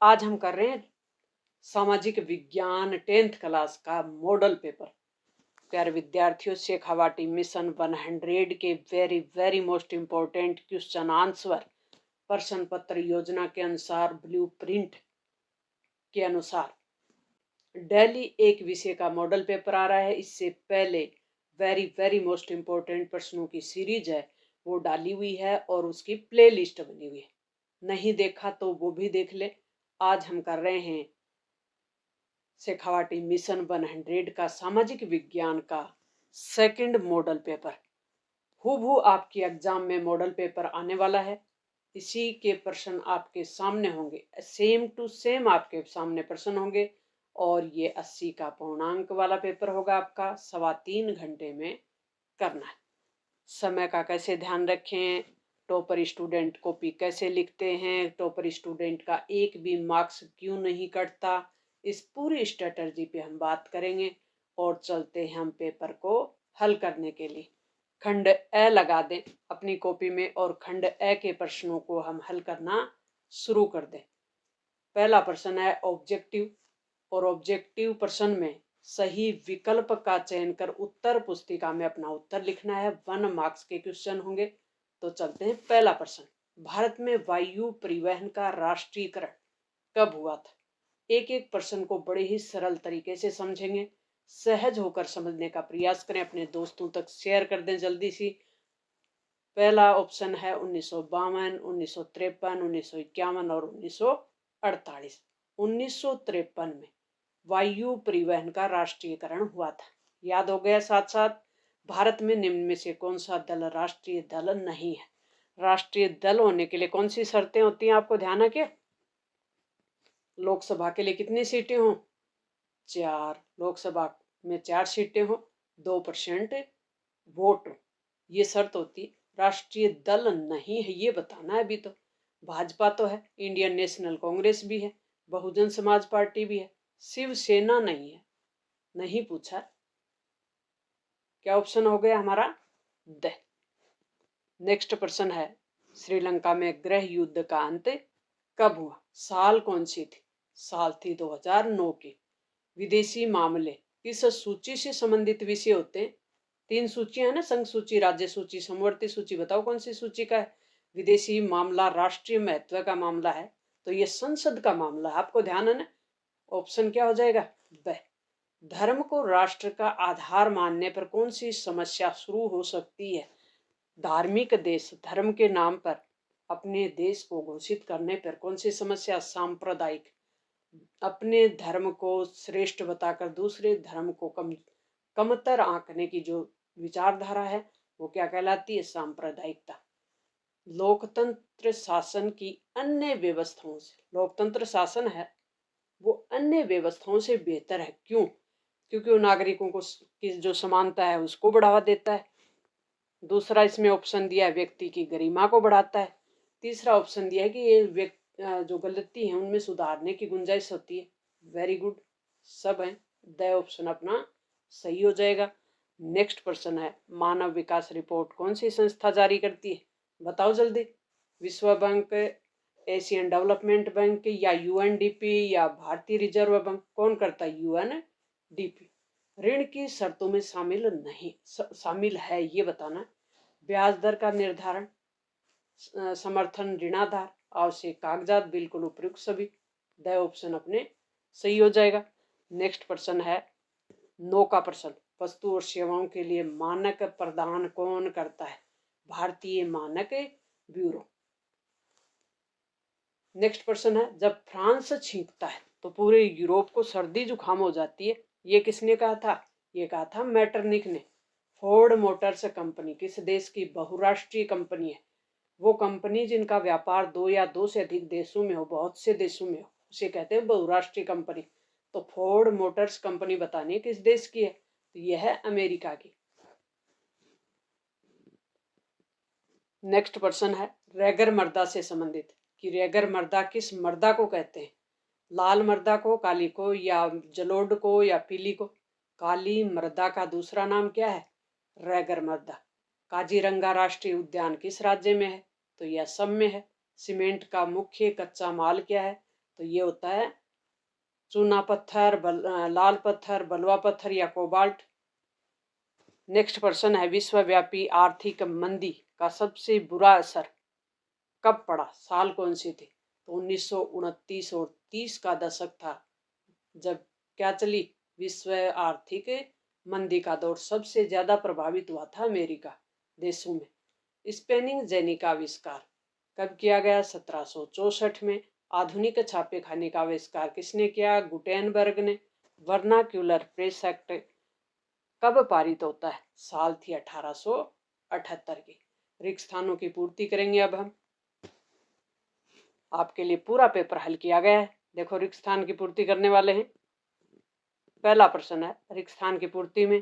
आज हम कर रहे हैं सामाजिक विज्ञान 10th क्लास का मॉडल पेपर। प्यारे विद्यार्थियों, शेखावाटी मिशन 100 के very very most important question answer प्रश्न पत्र योजना के अनुसार, ब्लू प्रिंट के अनुसार डेली एक विषय का मॉडल पेपर आ रहा है। इससे पहले वेरी वेरी मोस्ट इम्पोर्टेंट प्रश्नों की सीरीज है, वो डाली हुई है और उसकी प्ले लिस्ट बनी हुई है। नहीं देखा तो वो भी देख ले। आज हम कर रहे हैं शेखावाटी मिशन 100 का सामाजिक विज्ञान का सेकंड मॉडल पेपर। हूबहू आपके एग्जाम में मॉडल पेपर आने वाला है। इसी के प्रश्न आपके सामने होंगे, सेम टू सेम आपके सामने प्रश्न होंगे और ये 80 का पूर्णांक वाला पेपर होगा। आपका 3.25 घंटे में करना है। समय का कैसे ध्यान रखें, टॉपर स्टूडेंट कॉपी कैसे लिखते हैं, टॉपर स्टूडेंट का एक भी मार्क्स क्यों नहीं कटता, इस पूरी स्ट्रेटजी पे हम बात करेंगे। और चलते हैं हम पेपर को हल करने के लिए। खंड ए लगा दें अपनी कॉपी में और खंड ए के प्रश्नों को हम हल करना शुरू कर दें। पहला प्रश्न है ऑब्जेक्टिव, और ऑब्जेक्टिव प्रश्न में सही विकल्प का चयन कर उत्तर पुस्तिका में अपना उत्तर लिखना है। 1 मार्क्स के क्वेश्चन होंगे। तो चलते हैं पहला प्रश्न। भारत में वायु परिवहन का राष्ट्रीयकरण कब हुआ था? एक एक प्रश्न को बड़े ही सरल तरीके से समझेंगे। सहज होकर समझने का प्रयास करें, अपने दोस्तों तक शेयर कर दें जल्दी सी। पहला ऑप्शन है 1952, 1953, 1951 और 1948। 1953 में वायु परिवहन का राष्ट्रीयकरण हुआ था। याद हो गया? साथ साथ भारत में निम्न में से कौन सा दल राष्ट्रीय दल नहीं है? राष्ट्रीय दल होने के लिए कौन सी शर्तें होती हैं, आपको ध्यान है क्या? लोकसभा के लिए कितनी सीटें हो? 4। लोकसभा में 4 सीटें हो, 2% वोट हो, ये शर्त होती है। राष्ट्रीय दल नहीं है ये बताना है। अभी तो भाजपा तो है, इंडियन नेशनल कांग्रेस भी है, बहुजन समाज पार्टी भी है, शिवसेना नहीं है। नहीं पूछा। क्या ऑप्शन हो गया हमारा? द। नेक्स्ट प्रश्न है, श्रीलंका में गृह युद्ध का अंत कब हुआ? साल कौन सी थी? साल थी 2009 की। विदेशी मामले किस सूची से संबंधित विषय होते हैं? 3 सूचियां है ना, संघ सूची, राज्य सूची, समवर्ती सूची। बताओ कौन सी सूची का है? विदेशी मामला राष्ट्रीय महत्व का मामला है, तो ये संसद का मामला है। आपको ध्यान है ना? ऑप्शन क्या हो जाएगा? ब। धर्म को राष्ट्र का आधार मानने पर कौन सी समस्या शुरू हो सकती है? धार्मिक देश धर्म के नाम पर अपने देश को घोषित करने पर कौन सी समस्या? सांप्रदायिक, अपने धर्म को श्रेष्ठ बताकर दूसरे धर्म को कमतर आंकने की जो विचारधारा है वो क्या कहलाती है? सांप्रदायिकता। लोकतंत्र शासन की अन्य व्यवस्थाओं से, लोकतंत्र शासन है वो अन्य व्यवस्थाओं से बेहतर है। क्यों? क्योंकि वो नागरिकों को की जो समानता है उसको बढ़ावा देता है। दूसरा इसमें ऑप्शन दिया है व्यक्ति की गरिमा को बढ़ाता है। तीसरा ऑप्शन दिया है कि ये जो गलती है उनमें सुधारने की गुंजाइश होती है। वेरी गुड, सब है। द ऑप्शन अपना सही हो जाएगा। नेक्स्ट प्रश्न है, मानव विकास रिपोर्ट कौन सी संस्था जारी करती है? बताओ जल्दी। विश्व बैंक, एशियन डेवलपमेंट बैंक या यूएनडीपी या भारतीय रिजर्व बैंक? कौन करता है? यूएनडीपी। ऋण की शर्तों में शामिल नहीं शामिल है ये बताना। ब्याज दर का निर्धारण, समर्थन ऋणाधार, आवश्यक कागजात, बिल्कुल उपयुक्त सभी। द ऑप्शन अपने सही हो जाएगा। नेक्स्ट प्रश्न है 9 का प्रश्न, वस्तु और सेवाओं के लिए मानक प्रदान कौन करता है? भारतीय मानक ब्यूरो। नेक्स्ट प्रश्न है, जब फ्रांस छींकता है तो पूरे यूरोप को सर्दी जुकाम हो जाती है, ये किसने कहा था? ये कहा था मैटरनिक ने। फोर्ड मोटर्स कंपनी किस देश की बहुराष्ट्रीय कंपनी है? वो कंपनी जिनका व्यापार 2 या 2 से अधिक देशों में हो, बहुत से देशों में हो, उसे कहते हैं बहुराष्ट्रीय कंपनी। तो फोर्ड मोटर्स कंपनी बतानी है किस देश की है? तो यह है अमेरिका की। नेक्स्ट प्रश्न है रैगर मर्दा से संबंधित, कि रैगर मर्दा किस मर्दा को कहते हैं? लाल मर्दा को, काली को, या जलोढ़ को, या पीली को? काली मर्दा का दूसरा नाम क्या है? रैगर मर्दा। काजीरंगा राष्ट्रीय उद्यान किस राज्य में है? तो यह असम में है। सीमेंट का मुख्य कच्चा माल क्या है? तो ये होता है चूना पत्थर, लाल पत्थर, बलुआ पत्थर या कोबाल्ट। नेक्स्ट प्रश्न है, विश्वव्यापी आर्थिक मंदी का सबसे बुरा असर कब पड़ा, साल कौन सी थी? तो 1929 और 30 का दशक था जब क्या चली, विश्व आर्थिक मंदी का दौर। सबसे ज्यादा प्रभावित हुआ था अमेरिका देशों में। स्पेनिंग जेनी का आविष्कार कब किया गया? 1764 में। आधुनिक छापे खाने का आविष्कार किसने किया? गुटेनबर्ग ने। वर्नाक्यूलर प्रेस एक्ट कब पारित होता है? साल थी 1878 की। रिक्त स्थानों की पूर्ति करेंगे अब हम। आपके लिए पूरा पेपर हल किया गया है। देखो रिक्त स्थान की पूर्ति करने वाले हैं। पहला प्रश्न है रिक्त स्थान की पूर्ति में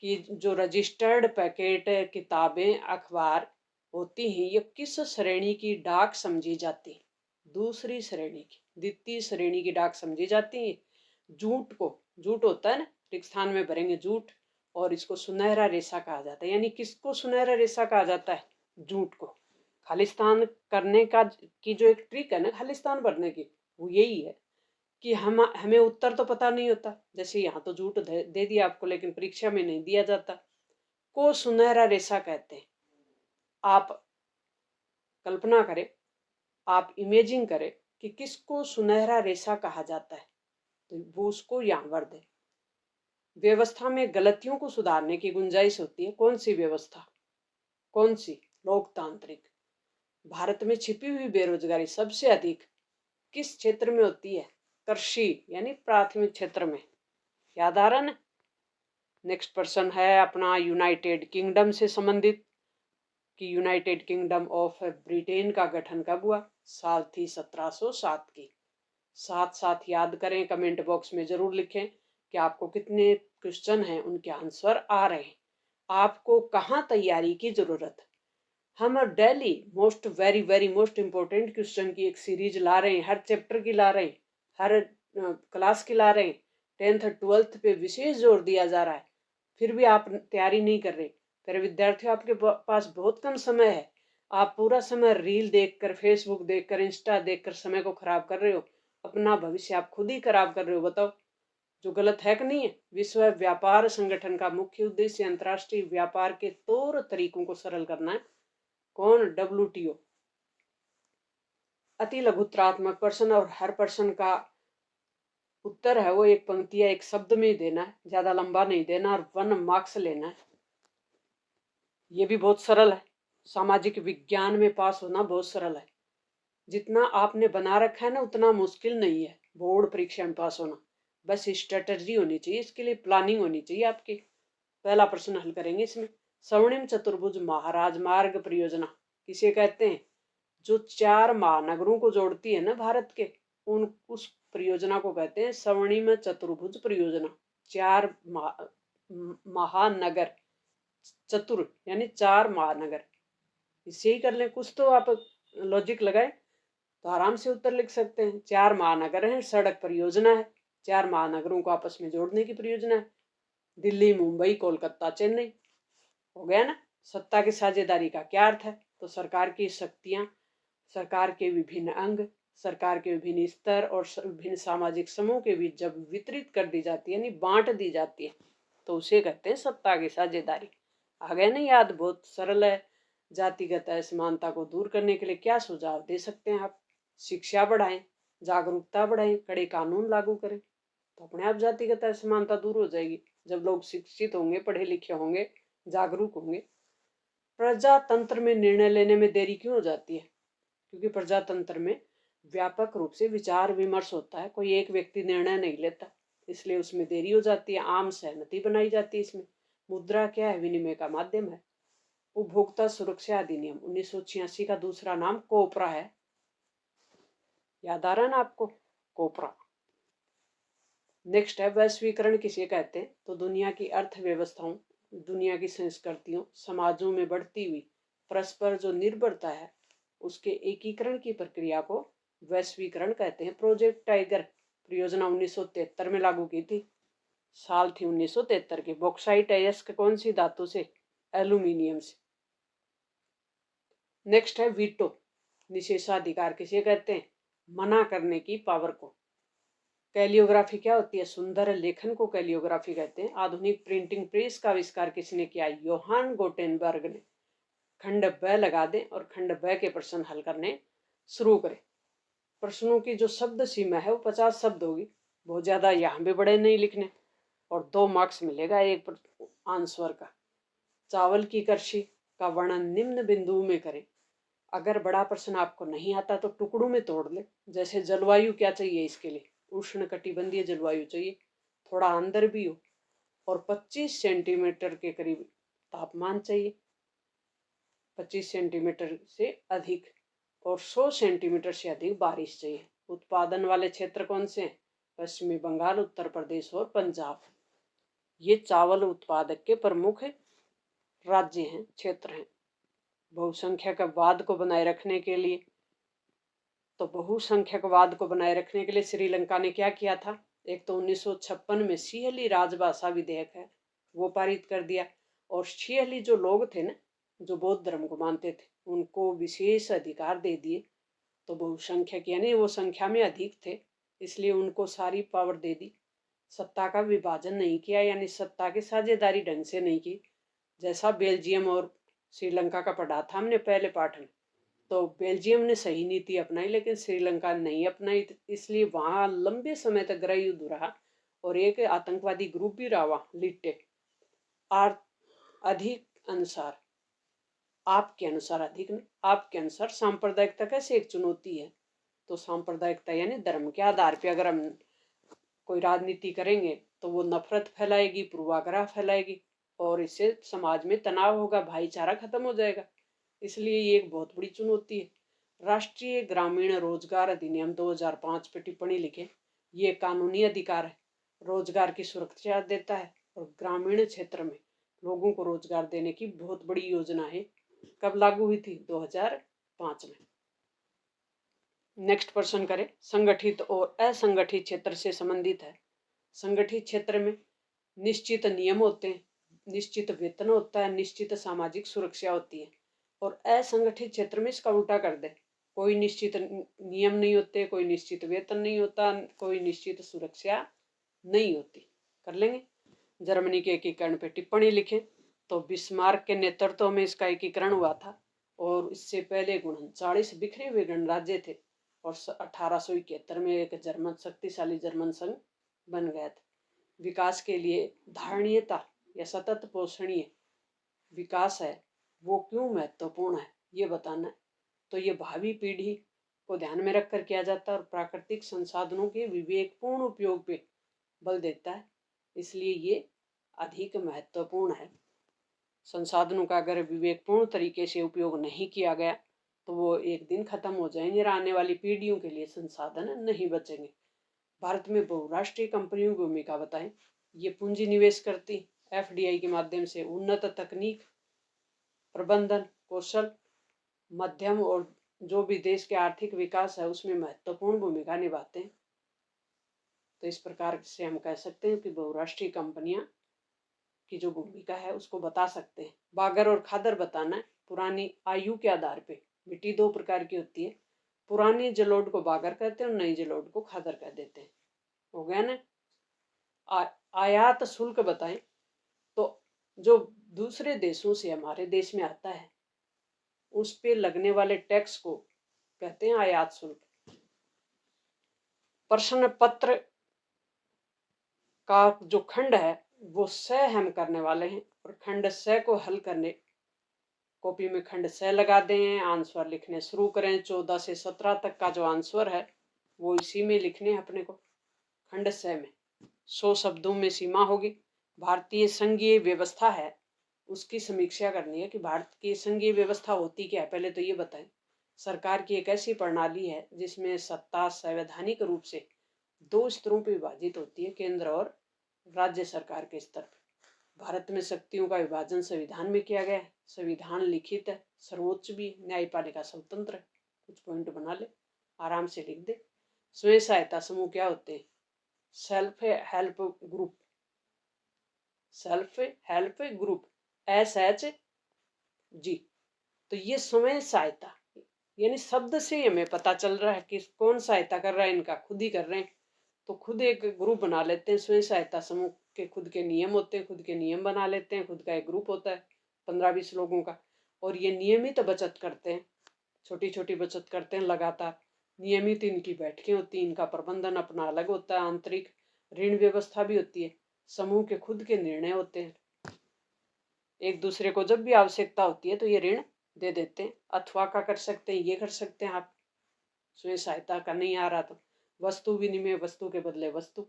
कि जो रजिस्टर्ड पैकेट किताबें अखबार होती हैं ये किस श्रेणी की डाक समझी जाती है? दूसरी श्रेणी की, द्वितीय श्रेणी की डाक समझी जाती है। जूट को, जूट होता है ना, रिक्त स्थान में भरेंगे जूट, और इसको सुनहरा रेशा कहा जाता है। यानी किसको सुनहरा रेशा कहा जाता है? जूट को। खालिस्तान करने का की जो एक ट्रिक है ना खालिस्तान भरने की, वो यही है कि हमें उत्तर तो पता नहीं होता, जैसे यहाँ तो झूठ दे दिया आपको, लेकिन परीक्षा में नहीं दिया जाता। को सुनहरा रेशा कहते हैं। आप कल्पना करें, आप इमेजिंग करें कि किसको सुनहरा रेशा कहा जाता है, तो वो उसको यहाँ भर दे। व्यवस्था में गलतियों को सुधारने की गुंजाइश होती है। कौन सी व्यवस्था? कौन सी? लोकतांत्रिक। भारत में छिपी हुई बेरोजगारी सबसे अधिक किस क्षेत्र में होती है? कृषि यानी प्राथमिक क्षेत्र में। याद आ रहा ना? नेक्स्ट प्रश्न है अपना यूनाइटेड किंगडम से संबंधित कि यूनाइटेड किंगडम ऑफ ब्रिटेन का गठन कब हुआ? साल थी 1707 की। साथ साथ याद करें, कमेंट बॉक्स में जरूर लिखें कि आपको कितने क्वेश्चन हैं, उनके आंसर आ रहे हैं। आपको कहाँ तैयारी की जरूरत है? हम daily most very very most important question की एक सीरीज ला रहे हैं, हर चैप्टर की ला रहे हैं, हर क्लास की ला रहे हैं। 10th 12th पे विशेष जोर दिया जा रहा है, फिर भी आप तैयारी नहीं कर रहे। फिर विद्यार्थियों, आपके पास बहुत कम समय है। आप पूरा समय रील देखकर, फेसबुक देखकर, इंस्टा देखकर समय को खराब कर रहे हो। अपना भविष्य आप खुद ही खराब कर रहे हो। बताओ जो गलत है कि नहीं है? विश्व व्यापार संगठन का मुख्य उद्देश्य अंतर्राष्ट्रीय व्यापार के तौर तरीकों को सरल करना है। कौन? WTO। अति लघुत्रात्मक प्रश्न, और हर प्रश्न का उत्तर है वो एक पंक्ति या एक शब्द में ही देना है, ज्यादा लंबा नहीं देना, और 1 मार्क्स लेना है। ये भी बहुत सरल है। सामाजिक विज्ञान में पास होना बहुत सरल है। जितना आपने बना रखा है ना उतना मुश्किल नहीं है बोर्ड परीक्षा में पास होना। बस स्ट्रेटजी होनी चाहिए, इसके लिए प्लानिंग होनी चाहिए आपकी। पहला प्रश्न हल करेंगे इसमें। स्वर्णिम चतुर्भुज महाराजमार्ग परियोजना किसे कहते हैं? जो 4 महानगरों को जोड़ती है ना भारत के, उस परियोजना को कहते हैं स्वर्णिम चतुर्भुज परियोजना। 4 महानगर, चतुर यानी 4 महानगर। इसे ही कर लें, कुछ तो आप लॉजिक लगाए तो आराम से उत्तर लिख सकते हैं। 4 महानगर हैं, सड़क परियोजना है, 4 महानगरों को आपस में जोड़ने की परियोजना है। दिल्ली, मुंबई, कोलकाता, चेन्नई। हो गया ना? सत्ता की साझेदारी का क्या अर्थ है? तो सरकार की शक्तियां, सरकार के विभिन्न अंग, सरकार के विभिन्न स्तर और विभिन्न सामाजिक समूह के बीच जब वितरित कर दी जाती है, यानी बांट दी जाती है, तो उसे कहते हैं सत्ता की साझेदारी। आ गया ना याद? बहुत सरल है। जातिगत असमानता को दूर करने के लिए क्या सुझाव दे सकते हैं आप? शिक्षा बढ़ाएं, जागरूकता बढ़ाएं, कड़े कानून लागू करें, तो अपने आप जातिगत असमानता दूर हो जाएगी। जब लोग शिक्षित होंगे, पढ़े लिखे होंगे, जागरूक होंगे। प्रजातंत्र में निर्णय लेने में देरी क्यों हो जाती है? क्योंकि प्रजातंत्र में व्यापक रूप से विचार विमर्श होता है, कोई एक व्यक्ति निर्णय नहीं लेता, इसलिए उसमें देरी हो जाती है। आम सहमति बनाई जाती है इसमें। मुद्रा क्या है? विनिमय का माध्यम है। उपभोक्ता सुरक्षा अधिनियम 1986 का दूसरा नाम कोपरा है। याद आ रहा है ना आपको? कोपरा। नेक्स्ट है, वैश्वीकरण किसे कहते हैं? तो दुनिया की अर्थव्यवस्थाओं, दुनिया की संस्कृतियों, समाजों में बढ़ती हुई परस्पर जो निर्भरता है, उसके एकीकरण की प्रक्रिया को वैश्वीकरण कहते हैं। प्रोजेक्ट टाइगर परियोजना 1973 में लागू की थी। साल थी 1973 की। बॉक्साइट अयस्क कौन सी धातु से? एल्यूमिनियम से। नेक्स्ट है वीटो, निषेधाधिकार किसे कहते हैं? मना करने की पावर को। कैलियोग्राफी क्या होती है? सुंदर लेखन को कैलियोग्राफी कहते हैं। आधुनिक प्रिंटिंग प्रेस का आविष्कार किसने किया? योहान गुटेनबर्ग ने। खंड ब लगा दें और खंड ब के प्रश्न हल करने शुरू करें। प्रश्नों की जो शब्द सीमा है वो 50 शब्द होगी। बहुत ज्यादा यहाँ भी बड़े नहीं लिखने, और 2 मार्क्स मिलेगा एक आंसर का। चावल की कृषि का वर्णन निम्न बिंदु में करें। अगर बड़ा प्रश्न आपको नहीं आता तो टुकड़ों में तोड़ ले। जैसे जलवायु क्या चाहिए इसके लिए? उष्ण कटिबंधीय जलवायु चाहिए, थोड़ा अंदर भी हो, और 25 सेंटीमीटर के करीब तापमान चाहिए, 25 सेंटीमीटर से अधिक, और 100 सेंटीमीटर से अधिक बारिश चाहिए। उत्पादन वाले क्षेत्र कौन से हैं? पश्चिमी बंगाल, उत्तर प्रदेश और पंजाब। ये चावल उत्पादक के प्रमुख राज्य हैं, क्षेत्र हैं। बहुसंख्यकवाद को बनाए रखने के लिए, तो बहुसंख्यकवाद को बनाए रखने के लिए श्रीलंका ने क्या किया था? एक तो 1956 में सिंहली राजभाषा विधेयक है वो पारित कर दिया, और सिंहली जो लोग थे ना, जो बौद्ध धर्म को मानते थे, उनको विशेष अधिकार दे दिए। तो बहुसंख्यक यानी वो संख्या में अधिक थे, इसलिए उनको सारी पावर दे दी। सत्ता का विभाजन नहीं किया, यानी सत्ता की साझेदारी ढंग से नहीं की, जैसा बेल्जियम और श्रीलंका का पढ़ा था हमने पहले पाठ में। तो बेल्जियम ने सही नीति अपनाई, लेकिन श्रीलंका नहीं अपनाई, इसलिए वहां लंबे समय तक गृह युद्ध रहा, और एक आतंकवादी ग्रुप भी रहा वहां, लिट्टे। अधिक अनुसार, आपके अनुसार अधिक नहीं, आपके अनुसार सांप्रदायिकता कैसे एक चुनौती है? तो सांप्रदायिकता यानी धर्म के आधार पर अगर हम कोई राजनीति करेंगे तो वो नफरत फैलाएगी, पूर्वाग्रह फैलाएगी, और इससे समाज में तनाव होगा, भाईचारा खत्म हो जाएगा। इसलिए ये एक बहुत बड़ी चुनौती है। राष्ट्रीय ग्रामीण रोजगार अधिनियम 2005 पे टिप्पणी लिखें। ये कानूनी अधिकार है, रोजगार की सुरक्षा देता है, और ग्रामीण क्षेत्र में लोगों को रोजगार देने की बहुत बड़ी योजना है। कब लागू हुई थी? 2005 में। नेक्स्ट प्रश्न करें। संगठित और असंगठित क्षेत्र से संबंधित है। संगठित क्षेत्र में निश्चित नियम होते हैं, निश्चित वेतन होता है, निश्चित सामाजिक सुरक्षा होती है, और असंगठित क्षेत्र में इसका उल्टा कर दे। कोई निश्चित नियम नहीं होते, कोई निश्चित वेतन नहीं होता, कोई निश्चित सुरक्षा नहीं होती। कर लेंगे। जर्मनी के एकीकरण पे टिप्पणी लिखें। तो बिस्मार्क के नेतृत्व में इसका एकीकरण हुआ था, और इससे पहले 39 बिखरे हुए गणराज्य थे, और 1871 में एक जर्मन शक्तिशाली जर्मन संघ बन गया था। विकास के लिए धारणीयता या सतत पोषणीय विकास है वो क्यों महत्वपूर्ण है ये बताना है। तो ये भावी पीढ़ी को ध्यान में रखकर किया जाता है, और प्राकृतिक संसाधनों के विवेकपूर्ण उपयोग पे बल देता है, इसलिए ये अधिक महत्वपूर्ण है। संसाधनों का अगर विवेकपूर्ण तरीके से उपयोग नहीं किया गया तो वो एक दिन खत्म हो जाएंगे, और आने वाली पीढ़ियों के लिए संसाधन नहीं बचेंगे। भारत में बहुराष्ट्रीय कंपनियों की भूमिका बताएं। ये पूंजी निवेश करती, एफडीआई के माध्यम से उन्नत तकनीक, प्रबंधन कौशल, मध्यम और जो भी देश के आर्थिक विकास है उसमें महत्वपूर्ण भूमिका निभाते हैं। तो इस प्रकार से हम कह सकते हैं कि बहुराष्ट्रीय कंपनियां की जो भूमिका है उसको बता सकते हैं। बागर और खादर बताना है। पुरानी आयु के आधार पे मिट्टी 2 प्रकार की होती है। पुरानी जलोढ़ को बागर कहते हैं और नई जलोढ़ को खादर कह देते हैं। हो गया ना। आयात शुल्क बताएं। तो जो दूसरे देशों से हमारे देश में आता है उस पे लगने वाले टैक्स को कहते हैं आयात शुल्क। प्रश्न पत्र का जो खंड है वो स हम करने वाले हैं, और खंड स को हल करने कॉपी में खंड स लगा दें, आंसर लिखने शुरू करें। 14 से 17 तक का जो आंसर है वो इसी में लिखने अपने को। खंड स में 100 शब्दों में सीमा होगी। भारतीय संघीय व्यवस्था है उसकी समीक्षा करनी है कि भारत की संघीय व्यवस्था होती क्या है। पहले तो ये बताएं। सरकार की एक ऐसी प्रणाली है जिसमें सत्ता संवैधानिक रूप से 2 स्तरों पर विभाजित होती है, केंद्र और राज्य सरकार के स्तर पर। भारत में शक्तियों का विभाजन संविधान में किया गया है। संविधान लिखित है, सर्वोच्च भी, न्यायपालिका स्वतंत्र है। कुछ पॉइंट बना ले, आराम से लिख दे। स्वयं सहायता समूह क्या होते हैं? Self help group, self help group, SHG। तो ये स्वयं सहायता यानी शब्द से ही हमें पता चल रहा है कि कौन सहायता कर रहा है, इनका खुद ही कर रहे हैं। तो खुद एक ग्रुप बना लेते हैं, स्वयं सहायता समूह के खुद के नियम होते हैं, खुद के नियम बना लेते हैं, खुद का एक ग्रुप होता है 15-20 लोगों का, और ये नियमित बचत करते हैं, छोटी छोटी बचत करते हैं लगातार। नियमित इनकी बैठकें होती हैं, इनका प्रबंधन अपना अलग होता है, आंतरिक ऋण व्यवस्था भी होती है, समूह के खुद के निर्णय होते हैं, एक दूसरे को जब भी आवश्यकता होती है तो ये ऋण दे देते हैं। अथवा का कर सकते हैं, ये कर सकते हैं आप, स्वयं सहायता का नहीं आ रहा तो वस्तु विनिमय, वस्तु के बदले वस्तु,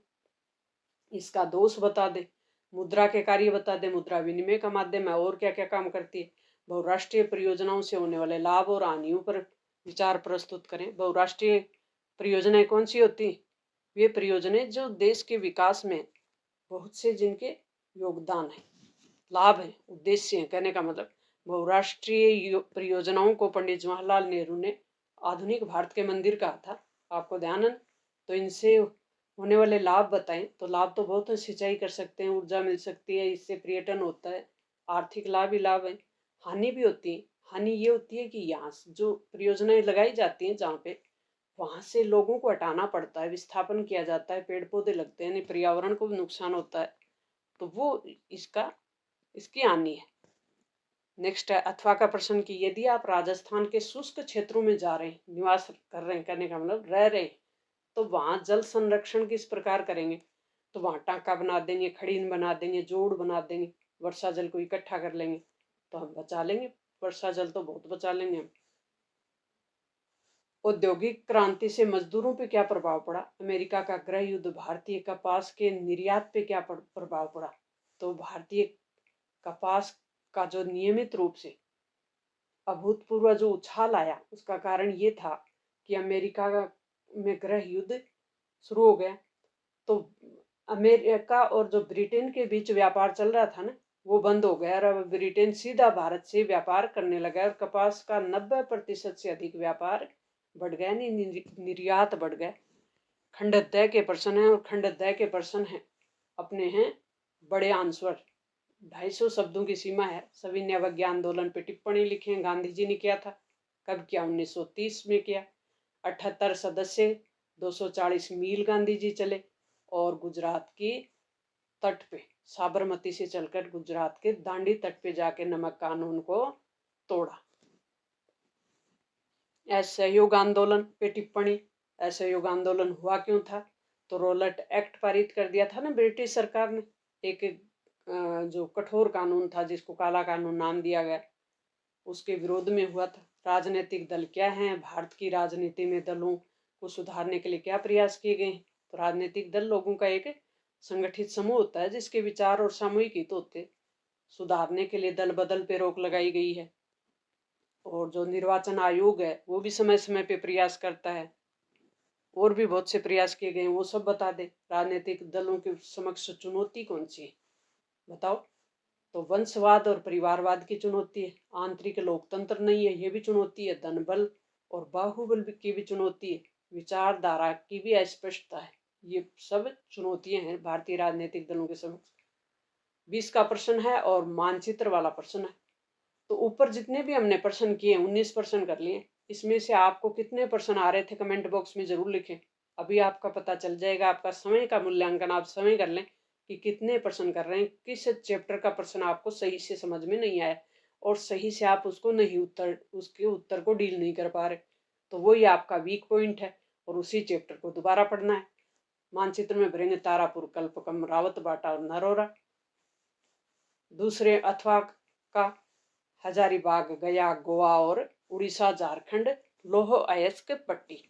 इसका दोष बता दे, मुद्रा के कार्य बता दे, मुद्रा विनिमय का माध्यम है, और क्या क्या काम करती है। बहुराष्ट्रीय परियोजनाओं से होने वाले लाभ और हानियों पर विचार प्रस्तुत करें। बहुराष्ट्रीय परियोजनाएं कौन सी होती? वे परियोजनाएं जो देश के विकास में बहुत से जिनके योगदान है, लाभ है, उद्देश्य है। कहने का मतलब बहुराष्ट्रीय परियोजनाओं को पंडित जवाहरलाल नेहरू ने आधुनिक भारत के मंदिर कहा था, आपको ध्यान है। तो इनसे होने वाले लाभ बताएं। तो लाभ तो बहुत है, सिंचाई कर सकते हैं, ऊर्जा मिल सकती है, इससे पर्यटन होता है, आर्थिक लाभ ही लाभ है। हानि भी होती है। हानि ये होती है कि यहाँ जो परियोजनाएं लगाई जाती हैं जहाँ पे, वहाँ से लोगों को हटाना पड़ता है, विस्थापन किया जाता है, पेड़ पौधे लगते हैं, पर्यावरण को भी नुकसान होता है, तो वो इसकी हानि है। नेक्स्ट है अथवा का प्रश्न कि यदि आप राजस्थान के शुष्क क्षेत्रों में जा रहे हैं, निवास कर रहे हैं, कहने का मतलब रह रहे हैं, तो वहाँ जल संरक्षण किस प्रकार करेंगे? तो वहाँ टाँका बना देंगे, खड़ीन बना देंगे, जोड़ बना देंगे, वर्षा जल को इकट्ठा कर लेंगे, तो हम बचा लेंगे वर्षा जल, तो बहुत बचा लेंगे हम। औद्योगिक क्रांति से मजदूरों पे क्या प्रभाव पड़ा? अमेरिका का गृह युद्ध, भारतीय कपास के निर्यात पे क्या प्रभाव पड़ा? तो भारतीय कपास का जो नियमित रूप से अभूतपूर्व जो उछाल आया, उसका कारण ये था कि अमेरिका में गृह युद्ध शुरू हो गया। तो अमेरिका और जो ब्रिटेन के बीच व्यापार चल रहा था ना, वो बंद हो गया, और अब ब्रिटेन सीधा भारत से व्यापार करने लगा, और कपास का 90% से अधिक व्यापार बढ़ गया, नहीं निर्यात बढ़ गया। खंडोदय के प्रश्न है, और खंडोदय के प्रश्न है अपने हैं बड़े आंसर, 250 शब्दों की सीमा है। सविनय अवज्ञा आंदोलन पे टिप्पणी लिखे, गांधी जी ने किया था। कब किया? 1930 में किया। 78 सदस्य, 240 मील गांधी जी चले, और गुजरात की तट पे साबरमती से चलकर गुजरात के दांडी तट पे जाके नमक कानून को तोड़ा। असहयोग आंदोलन पे टिप्पणी, असहयोग आंदोलन हुआ क्यों था? तो रॉलेट एक्ट पारित कर दिया था ना ब्रिटिश सरकार ने, एक जो कठोर कानून था जिसको काला कानून नाम दिया गया, उसके विरोध में हुआ था। राजनीतिक दल क्या हैं? भारत की राजनीति में दलों को सुधारने के लिए क्या प्रयास किए गए हैं? तो राजनीतिक दल लोगों का एक संगठित समूह होता है जिसके विचार और सामूहिक हित होते हैं। सुधारने के लिए दल बदल पे रोक लगाई गई है, और जो निर्वाचन आयोग है वो भी समय समय पे प्रयास करता है, और भी बहुत से प्रयास किए गए हैं, वो सब बता दे। राजनीतिक दलों के समक्ष चुनौती कौन सी है बताओ? तो वंशवाद और परिवारवाद की चुनौती है, आंतरिक लोकतंत्र नहीं है, ये भी चुनौती है, धनबल और बाहुबल की भी चुनौती है, विचारधारा की भी अस्पष्टता है, ये सब चुनौतियां हैं भारतीय राजनीतिक दलों के समक्ष। 20 का प्रश्न है और मानचित्र वाला प्रश्न है। तो ऊपर जितने भी हमने प्रश्न किए 19 प्रश्न कर लिए, इसमें से आपको कितने प्रश्न आ रहे थे कमेंट बॉक्स में जरूर लिखें। अभी आपका पता चल जाएगा, आपका समय का मूल्यांकन आप समय कर लें कि कितने प्रश्न कर रहे हैं, किस चैप्टर का प्रश्न आपको सही से समझ में नहीं आया, और सही से आप उसको नहीं उसके उत्तर को डील नहीं कर पा रहे, तो वही आपका वीक पॉइंट है, और उसी चैप्टर को दोबारा पढ़ना है। मानचित्र में भरेंगे तारापुर, कल्पकम, रावत बाटा और नरोरा। दूसरे अथवा का हजारीबाग, गया, गोवा और उड़ीसा, झारखंड, लौह अयस्क पट्टी।